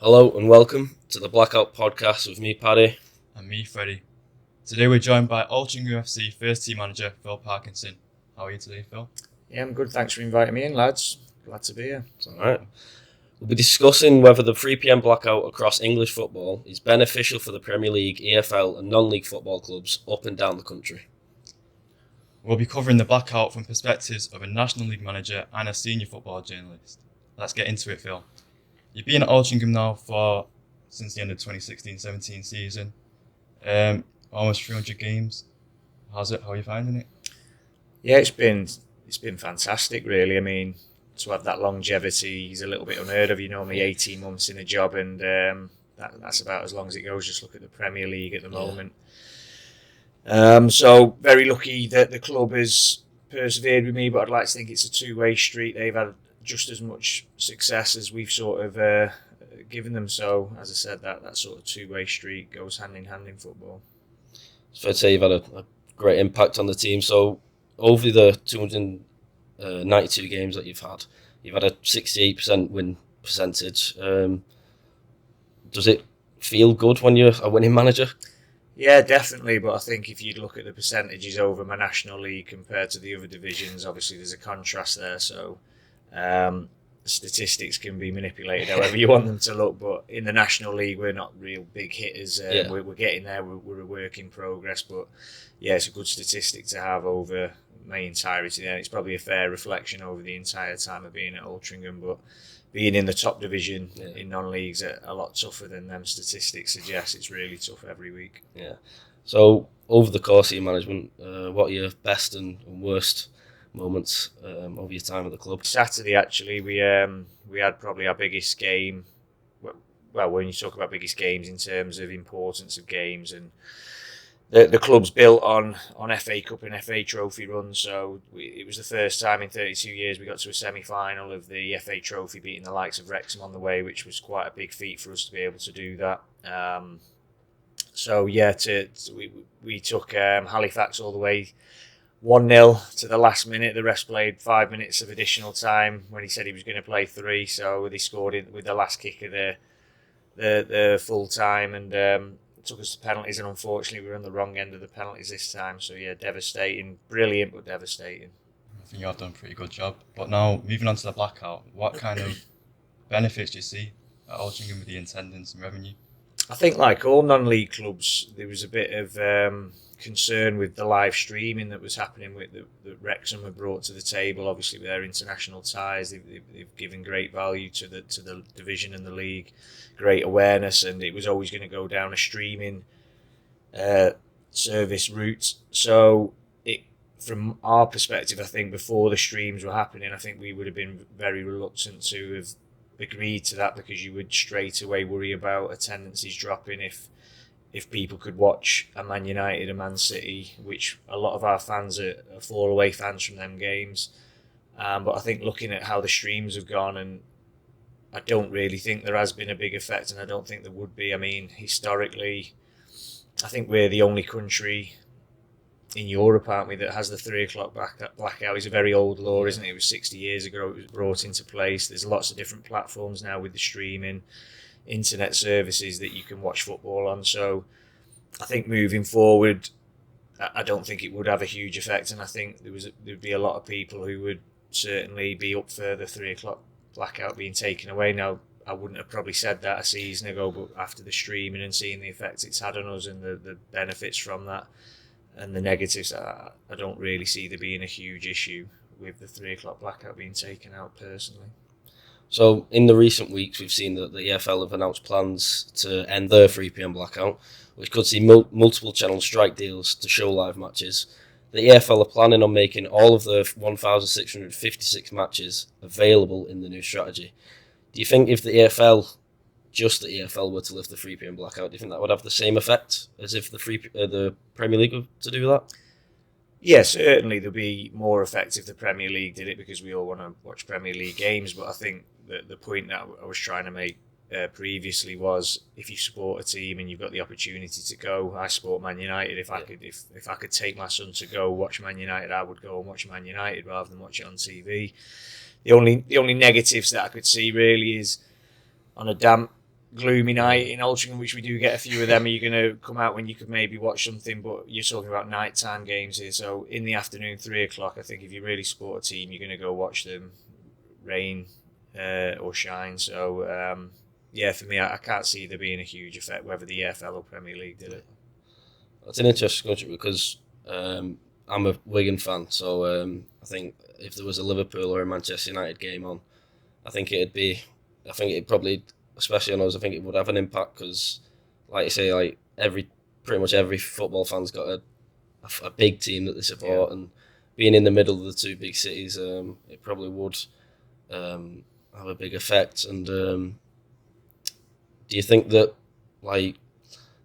Hello and welcome to the Blackout Podcast with me, Paddy. And me, Freddie. Today we're joined by Altrincham FC first team manager Phil Parkinson. How are you today, Phil? Yeah, I'm good. Thanks for inviting me in, lads. Glad to be here. It's all right. We'll be discussing whether the 3 p.m. blackout across English football is beneficial for the Premier League, EFL and non-league football clubs up and down the country. We'll be covering the blackout from perspectives of a National League manager and a senior football journalist. Let's get into it, Phil. You've been at Altrincham now since the end of 2016-17 season. Almost 300 games. How are you finding it? Yeah, it's been fantastic, really. I mean, to have that longevity is a little bit unheard of. You're normally 18 months in a job, and that's about as long as it goes. Just look at the Premier League at the moment. So very lucky that the club has persevered with me, but I'd like to think it's a two-way street. They've had just as much success as we've sort of given them. So, as I said, that sort of two-way street goes hand in hand in football. It's fair to say you've had a great impact on the team. So, over the 292 games that you've had a 68% win percentage. Does it feel good when you're a winning manager? Yeah, definitely. But I think if you'd look at the percentages over my National League compared to the other divisions, obviously there's a contrast there. So statistics can be manipulated however you want them to look. But in the National League, we're not real big hitters. We're getting there. We're a work in progress. But yeah, it's a good statistic to have over my entirety there. It's probably a fair reflection over the entire time of being at Altrincham. But being in the top division in non-leagues are a lot tougher than them statistics suggest. It's really tough every week. Yeah. So over the course of your management, what are your best and worst moments over your time at the club? Saturday, actually, we had probably our biggest game. Well, when you talk about biggest games in terms of importance of games, and the club's built on FA Cup and FA Trophy runs, so it was the first time in 32 years we got to a semi-final of the FA Trophy, beating the likes of Wrexham on the way, which was quite a big feat for us to be able to do that. So yeah, we took Halifax all the way 1-0 to the last minute. The rest played 5 minutes of additional time when he said he was going to play 3. So they scored with the last kick of the full time, and it took us to penalties. And unfortunately, we were on the wrong end of the penalties this time. So yeah, devastating, brilliant, but devastating. I think you have done a pretty good job. But now, moving on to the blackout, what kind of benefits do you see at Altrincham with the attendance and revenue? I think, like all non-league clubs, there was a bit of concern with the live streaming that was happening with that Wrexham have brought to the table. Obviously, with their international ties, they've given great value to the division and the league, great awareness, and it was always going to go down a streaming service route. So, from our perspective, I think before the streams were happening, I think we would have been very reluctant to have agreed to that, because you would straight away worry about attendances dropping if people could watch a Man United, a Man City, which a lot of our fans are fall away fans from them games. But I think looking at how the streams have gone, and I don't really think there has been a big effect, and I don't think there would be. I mean, historically, I think we're the only country in Europe, aren't we, that has the 3 o'clock blackout. It's a very old law, isn't it? It was 60 years ago it was brought into place. There's lots of different platforms now with the streaming, internet services that you can watch football on. So I think moving forward, I don't think it would have a huge effect, and I think there'd be a lot of people who would certainly be up for the 3 o'clock blackout being taken away. Now, I wouldn't have probably said that a season ago, but after the streaming and seeing the effect it's had on us and the benefits from that, and the negatives, I don't really see there being a huge issue with the 3 o'clock blackout being taken out personally. So, in the recent weeks, we've seen that the EFL have announced plans to end their 3 p.m. blackout, which could see multiple channel strike deals to show live matches. The EFL are planning on making all of their 1,656 matches available in the new strategy. Do you think if the EFL were to lift the 3 p.m. blackout, do you think that would have the same effect as if the Premier League were to do that? Yeah, certainly there'll be more effect if the Premier League did it, because we all want to watch Premier League games. But I think that the point that I was trying to make previously was, if you support a team and you've got the opportunity to go, I support Man United. If I could take my son to go watch Man United, I would go and watch Man United rather than watch it on TV. The only negatives that I could see really is on a damp gloomy night in Altrincham, which we do get a few of them, are you going to come out when you could maybe watch something? But you're talking about nighttime games here, so in the afternoon, 3 o'clock, I think if you really support a team, you're going to go watch them, rain or shine. So for me, I can't see there being a huge effect whether the EFL or Premier League did it. It's an interesting country because I'm a Wigan fan, so I think if there was a Liverpool or a Manchester United game on, I think it'd probably, especially on us, I think it would have an impact because, like you say, like pretty much every football fan's got a big team that they support, and being in the middle of the two big cities, it probably would have a big effect. And do you think that, like,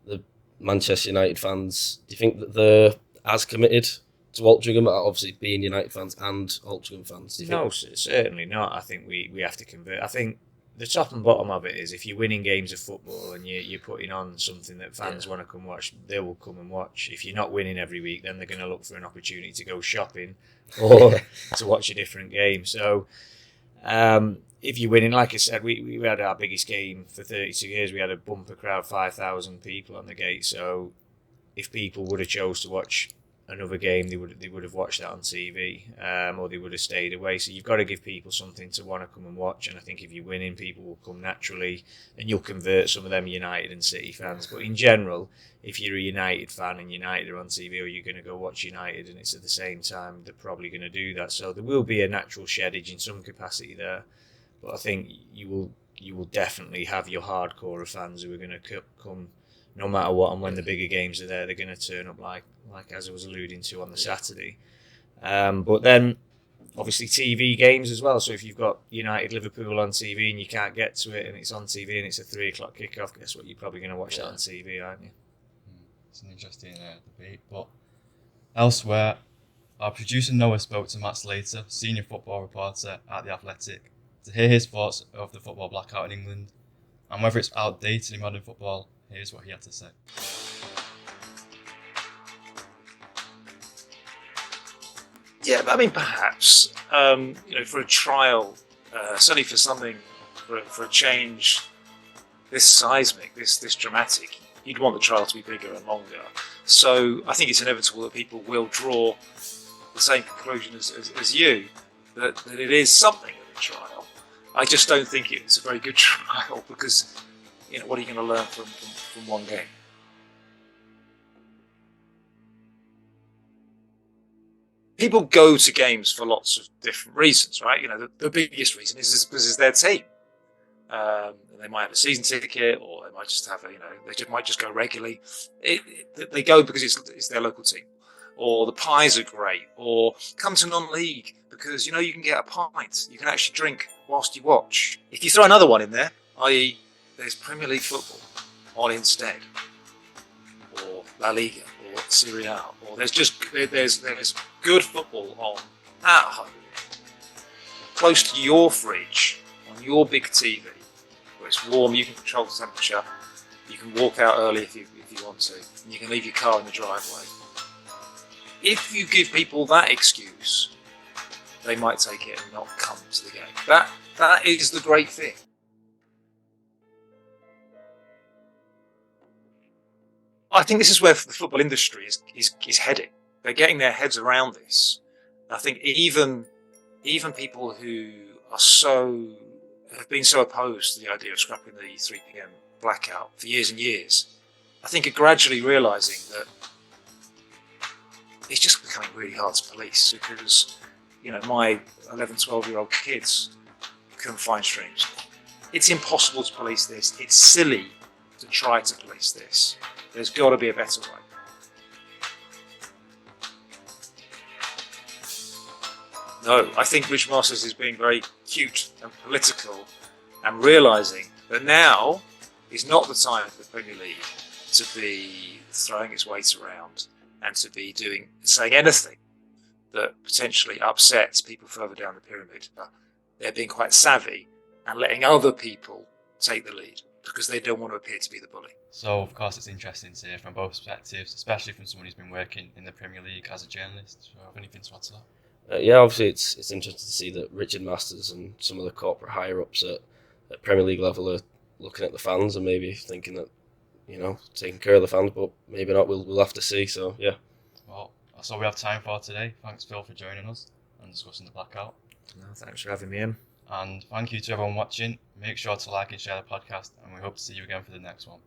the Manchester United fans, do you think that they're as committed to Altrincham, obviously being United fans and Altrincham fans? No, certainly not. I think we have to convert. I think the top and bottom of it is if you're winning games of football and you're putting on something that fans want to come watch, they will come and watch. If you're not winning every week, then they're going to look for an opportunity to go shopping or to watch a different game. So if you're winning, like I said, we had our biggest game for 32 years. We had a bumper crowd, 5,000 people on the gate. So if people would have chose to watch another game, they would have watched that on TV, or they would have stayed away. So you've got to give people something to want to come and watch. And I think if you're winning, people will come naturally, and you'll convert some of them United and City fans. But in general, if you're a United fan and United are on TV, or you're going to go watch United and it's at the same time, they're probably going to do that. So there will be a natural sheddage in some capacity there. But I think you will definitely have your hardcore of fans who are going to come no matter what, and when the bigger games are there, they're going to turn up like as I was alluding to on the Saturday. But then, obviously, TV games as well. So if you've got United Liverpool on TV and you can't get to it and it's on TV and it's a 3 o'clock kickoff, guess what? You're probably going to watch that on TV, aren't you? It's an interesting debate. But elsewhere, our producer Noah spoke to Matt Slater, senior football reporter at The Athletic, to hear his thoughts of the football blackout in England and whether it's outdated in modern football. Here's what he had to say. Yeah, I mean, perhaps, for a trial, certainly for something, for a change this seismic, this dramatic, you'd want the trial to be bigger and longer. So I think it's inevitable that people will draw the same conclusion as you, that it is something of a trial. I just don't think it's a very good trial because, what are you going to learn from one game? People go to games for lots of different reasons, right? The biggest reason is because it's their team. They might have a season ticket, or they might just have might just go regularly. They go because it's their local team, or the pies are great, or come to non-league because you can get a pint, you can actually drink whilst you watch. If you throw another one in there, i.e., there's Premier League football on instead, or La Liga, or Serie A, or there's good football on at home, close to your fridge, on your big TV, where it's warm, you can control the temperature, you can walk out early if you want to, and you can leave your car in the driveway. If you give people that excuse, they might take it and not come to the game. That is the great thing. I think this is where the football industry is heading. They're getting their heads around this. I think even people who have been so opposed to the idea of scrapping the 3 p.m. blackout for years and years, I think are gradually realising that it's just becoming really hard to police because, my 11, 12-year-old kids couldn't find streams. It's impossible to police this. It's silly to try to police this. There's got to be a better way. No, I think Rich Masters is being very cute and political and realising that now is not the time for the Premier League to be throwing its weight around and to be saying anything that potentially upsets people further down the pyramid. They're being quite savvy and letting other people take the lead because they don't want to appear to be the bully. So, of course, it's interesting to hear from both perspectives, especially from someone who's been working in the Premier League as a journalist. Do you have anything to add to that? Yeah, obviously it's interesting to see that Richard Masters and some of the corporate higher-ups at Premier League level are looking at the fans and maybe thinking that, taking care of the fans, but maybe not. We'll have to see. So yeah. Well, that's all we have time for today. Thanks, Phil, for joining us and discussing the Blackout. No, thanks for having me in. And thank you to everyone watching. Make sure to like and share the podcast, and we hope to see you again for the next one.